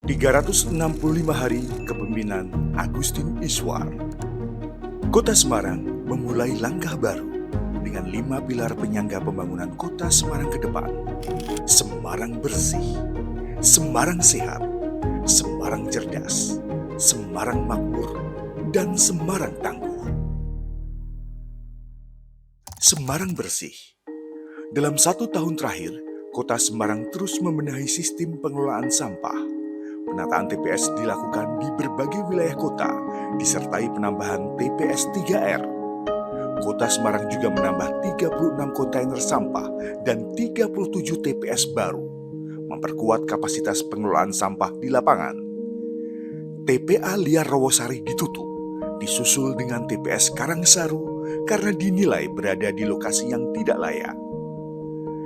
365 hari kepemimpinan Agustin Iswar. Kota Semarang memulai langkah baru dengan 5 pilar penyangga pembangunan Kota Semarang ke depan. Semarang bersih, Semarang sehat, Semarang cerdas, Semarang makmur, dan Semarang tangguh. Semarang bersih. Dalam 1 tahun terakhir, Kota Semarang terus membenahi sistem pengelolaan sampah. Penataan TPS dilakukan di berbagai wilayah kota, disertai penambahan TPS 3R. Kota Semarang juga menambah 36 kontainer sampah dan 37 TPS baru, memperkuat kapasitas pengelolaan sampah di lapangan. TPA Liar Rawasari ditutup, disusul dengan TPS Karangsaru karena dinilai berada di lokasi yang tidak layak.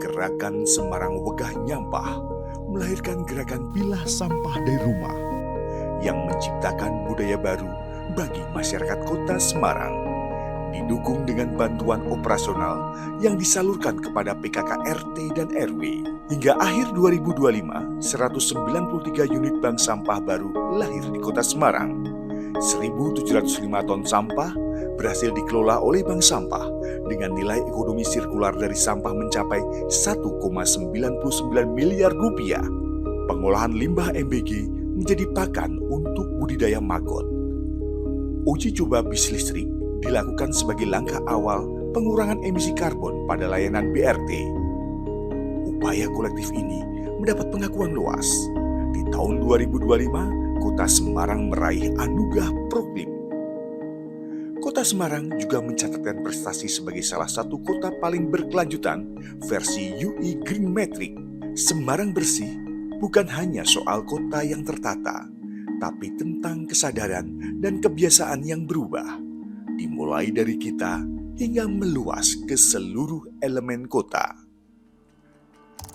Gerakan Semarang Wegah Nyampah melahirkan gerakan pilah sampah dari rumah yang menciptakan budaya baru bagi masyarakat Kota Semarang, didukung dengan bantuan operasional yang disalurkan kepada PKK RT dan RW. Hingga akhir 2025, 193 unit bank sampah baru lahir di Kota Semarang. 1.705 ton sampah berhasil dikelola oleh bank sampah dengan nilai ekonomi sirkular dari sampah mencapai 1,99 miliar rupiah. Pengolahan limbah MBG menjadi pakan untuk budidaya maggot. Uji coba bis listrik dilakukan sebagai langkah awal pengurangan emisi karbon pada layanan BRT. Upaya kolektif ini mendapat pengakuan luas. Di tahun 2025, Kota Semarang meraih anugerah Proklim. Kota Semarang juga mencatatkan prestasi sebagai salah satu kota paling berkelanjutan versi UI Green Metric. Semarang bersih bukan hanya soal kota yang tertata, tapi tentang kesadaran dan kebiasaan yang berubah, dimulai dari kita hingga meluas ke seluruh elemen kota.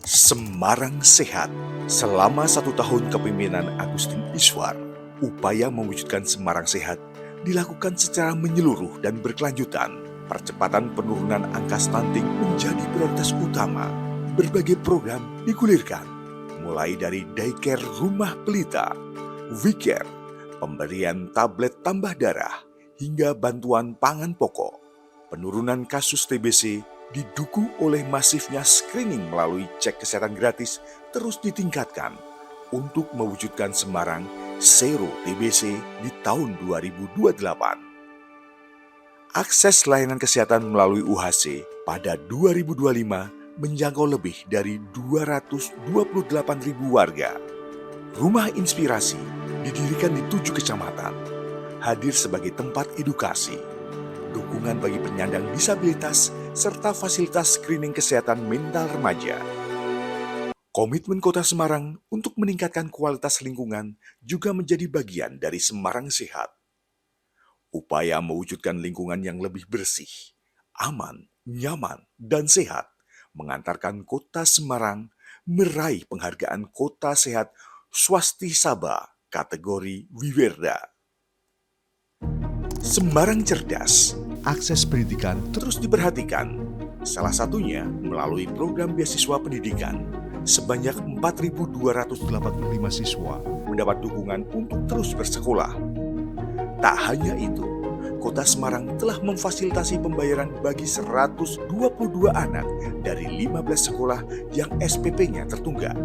Semarang sehat. Selama 1 tahun kepemimpinan Agustin Iswar, upaya mewujudkan Semarang sehat dilakukan secara menyeluruh dan berkelanjutan. Percepatan penurunan angka stunting menjadi prioritas utama. Berbagai program digulirkan, mulai dari daycare Rumah Pelita, WeCare, pemberian tablet tambah darah, hingga bantuan pangan pokok. Penurunan kasus TBC didukung oleh masifnya screening melalui cek kesehatan gratis terus ditingkatkan untuk mewujudkan Semarang Zero TBC di tahun 2028. Akses layanan kesehatan melalui UHC pada 2025 menjangkau lebih dari 228.000 warga. Rumah Inspirasi didirikan di 7 kecamatan, hadir sebagai tempat edukasi, dukungan bagi penyandang disabilitas, serta fasilitas screening kesehatan mental remaja. Komitmen Kota Semarang untuk meningkatkan kualitas lingkungan juga menjadi bagian dari Semarang Sehat. Upaya mewujudkan lingkungan yang lebih bersih, aman, nyaman, dan sehat mengantarkan Kota Semarang meraih penghargaan Kota Sehat Swastisaba kategori Wiwerda. Semarang cerdas. Akses pendidikan terus diperhatikan, salah satunya melalui program beasiswa pendidikan. Sebanyak 4.285 siswa mendapat dukungan untuk terus bersekolah. Tak hanya itu, Kota Semarang telah memfasilitasi pembayaran bagi 122 anak dari 15 sekolah yang SPP-nya tertunggak,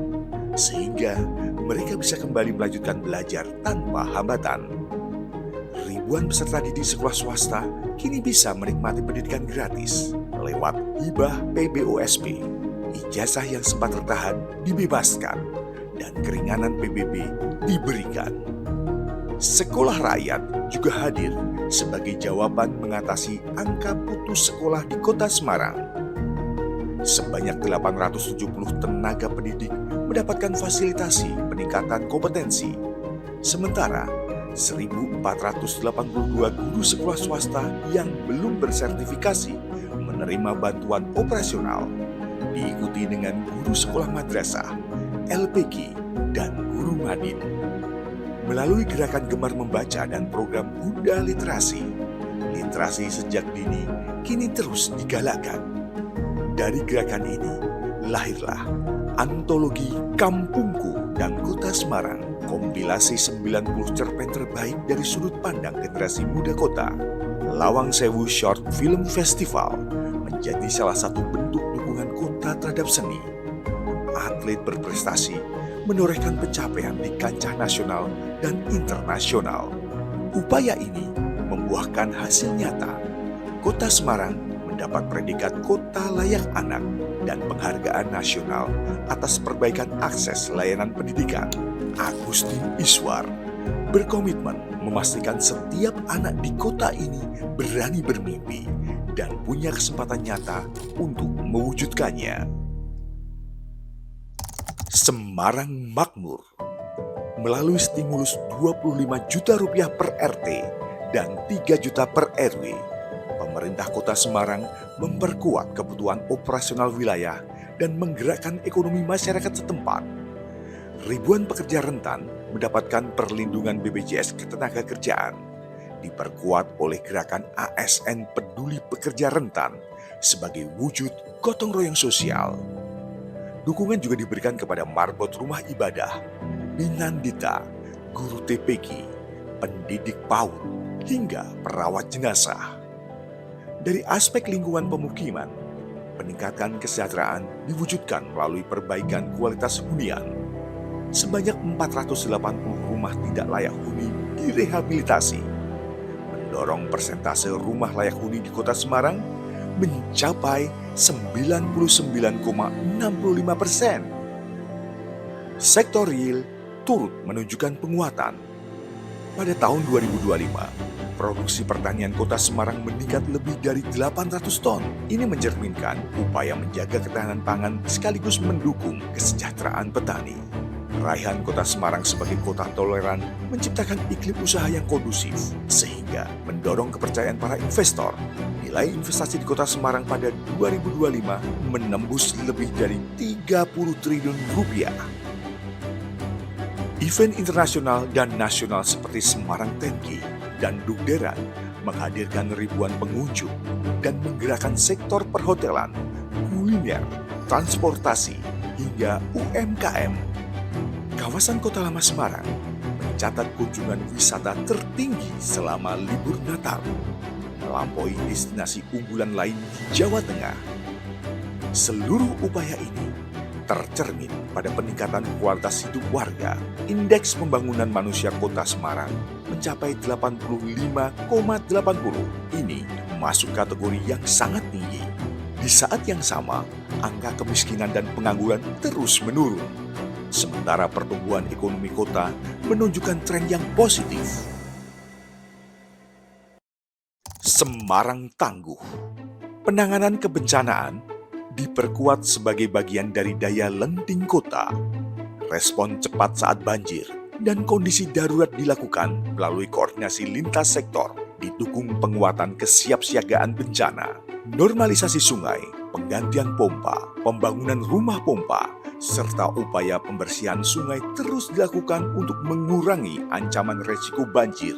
sehingga mereka bisa kembali melanjutkan belajar tanpa hambatan. Ribuan peserta didik sekolah swasta kini bisa menikmati pendidikan gratis lewat hibah PBOSP. Ijazah yang sempat tertahan dibebaskan dan keringanan PBB diberikan. Sekolah rakyat juga hadir sebagai jawaban mengatasi angka putus sekolah di Kota Semarang. Sebanyak 870 tenaga pendidik mendapatkan fasilitasi peningkatan kompetensi. Sementara 1.482 guru sekolah swasta yang belum bersertifikasi menerima bantuan operasional, diikuti dengan guru sekolah madrasah, LPG, dan guru madin. Melalui gerakan Gemar Membaca dan program Bunda Literasi, literasi sejak dini kini terus digalakkan. Dari gerakan ini, lahirlah Antologi Kampungku dan Kota Semarang, Kompilasi 90 cerpen terbaik dari sudut pandang generasi muda kota, Lawang Sewu Short Film Festival menjadi salah satu bentuk dukungan kota terhadap seni. Atlet berprestasi menorehkan pencapaian di kancah nasional dan internasional. Upaya ini membuahkan hasil nyata. Kota Semarang mendapat predikat Kota Layak Anak dan penghargaan nasional atas perbaikan akses layanan pendidikan. Agustin Iswar berkomitmen memastikan setiap anak di kota ini berani bermimpi dan punya kesempatan nyata untuk mewujudkannya. Semarang Makmur. Melalui stimulus 25 juta rupiah per RT dan 3 juta per RW, pemerintah Kota Semarang memperkuat kebutuhan operasional wilayah dan menggerakkan ekonomi masyarakat setempat. Ribuan pekerja rentan mendapatkan perlindungan BPJS Ketenagakerjaan, diperkuat oleh gerakan ASN Peduli Pekerja Rentan sebagai wujud gotong royong sosial. Dukungan juga diberikan kepada marbot rumah ibadah, binandita, guru TPQ, pendidik PAUD, hingga perawat jenazah. Dari aspek lingkungan pemukiman, peningkatan kesejahteraan diwujudkan melalui perbaikan kualitas hunian. Sebanyak 480 rumah tidak layak huni direhabilitasi, mendorong persentase rumah layak huni di Kota Semarang mencapai 99,65%. Sektor real turut menunjukkan penguatan. Pada tahun 2025, produksi pertanian Kota Semarang meningkat lebih dari 800 ton. Ini mencerminkan upaya menjaga ketahanan pangan sekaligus mendukung kesejahteraan petani. Raihan Kota Semarang sebagai kota toleran menciptakan iklim usaha yang kondusif, sehingga mendorong kepercayaan para investor. Nilai investasi di Kota Semarang pada 2025 menembus lebih dari 30 triliun rupiah. Event internasional dan nasional seperti Semarang 10K dan Dugderan menghadirkan ribuan pengunjung dan menggerakkan sektor perhotelan, kuliner, transportasi, hingga UMKM. Kawasan Kota Lama Semarang mencatat kunjungan wisata tertinggi selama libur Natal, melampaui destinasi unggulan lain di Jawa Tengah. Seluruh upaya ini tercermin pada peningkatan kualitas hidup warga. Indeks pembangunan manusia Kota Semarang mencapai 85,80. Ini masuk kategori yang sangat tinggi. Di saat yang sama, angka kemiskinan dan pengangguran terus menurun. Sementara pertumbuhan ekonomi kota menunjukkan tren yang positif. Semarang Tangguh. Penanganan kebencanaan diperkuat sebagai bagian dari daya lenting kota. Respon cepat saat banjir dan kondisi darurat dilakukan melalui koordinasi lintas sektor, didukung penguatan kesiapsiagaan bencana, normalisasi sungai, penggantian pompa, pembangunan rumah pompa, serta upaya pembersihan sungai terus dilakukan untuk mengurangi ancaman resiko banjir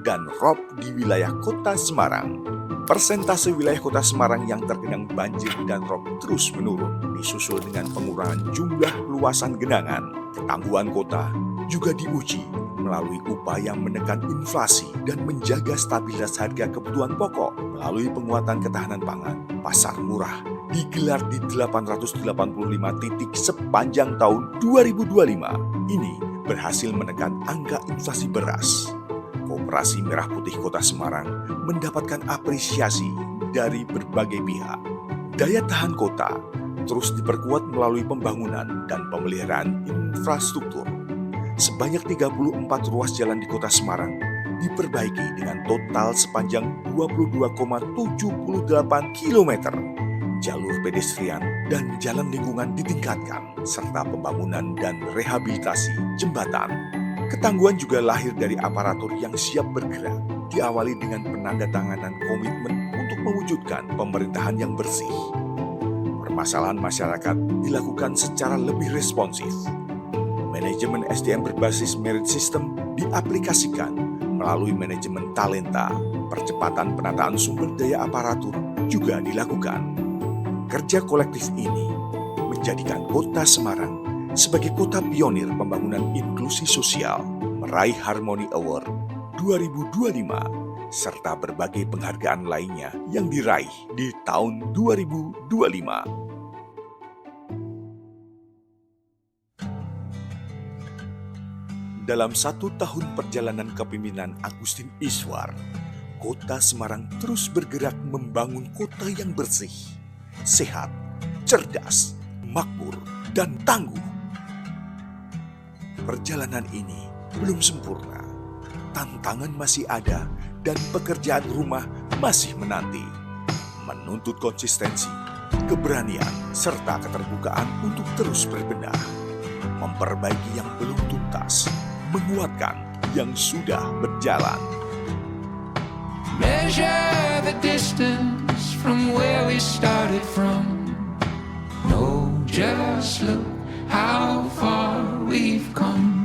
dan rob di wilayah Kota Semarang. Persentase wilayah Kota Semarang yang tergenang banjir dan rob terus menurun, disusul dengan pengurangan jumlah luasan genangan. Ketangguhan kota juga diuji melalui upaya menekan inflasi dan menjaga stabilitas harga kebutuhan pokok melalui penguatan ketahanan pangan. Pasar murah digelar di 885 titik sepanjang tahun 2025. Ini berhasil menekan angka inflasi beras. Koperasi Merah Putih Kota Semarang mendapatkan apresiasi dari berbagai pihak. Daya tahan kota terus diperkuat melalui pembangunan dan pemeliharaan infrastruktur. Sebanyak 34 ruas jalan di Kota Semarang diperbaiki dengan total sepanjang 22,78 km. Jalur pedestrian dan jalan lingkungan ditingkatkan, serta pembangunan dan rehabilitasi jembatan. Ketangguhan juga lahir dari aparatur yang siap bergerak, diawali dengan penandatanganan komitmen untuk mewujudkan pemerintahan yang bersih. Permasalahan masyarakat dilakukan secara lebih responsif. Manajemen SDM berbasis merit system diaplikasikan melalui manajemen talenta. Percepatan penataan sumber daya aparatur juga dilakukan. Kerja kolektif ini menjadikan Kota Semarang sebagai kota pionir pembangunan inklusi sosial, meraih Harmony Award 2025, serta berbagai penghargaan lainnya yang diraih di tahun 2025. Dalam 1 tahun perjalanan kepemimpinan Agustin Iswar, Kota Semarang terus bergerak membangun kota yang bersih, sehat, cerdas, makmur, dan tangguh. Perjalanan ini belum sempurna, tantangan masih ada, dan pekerjaan rumah masih menanti, menuntut konsistensi, keberanian, serta keterbukaan untuk terus berbenah, memperbaiki yang belum tuntas, menguatkan yang sudah berjalan. Measure the distance from where we started from. No, just look how far we've come.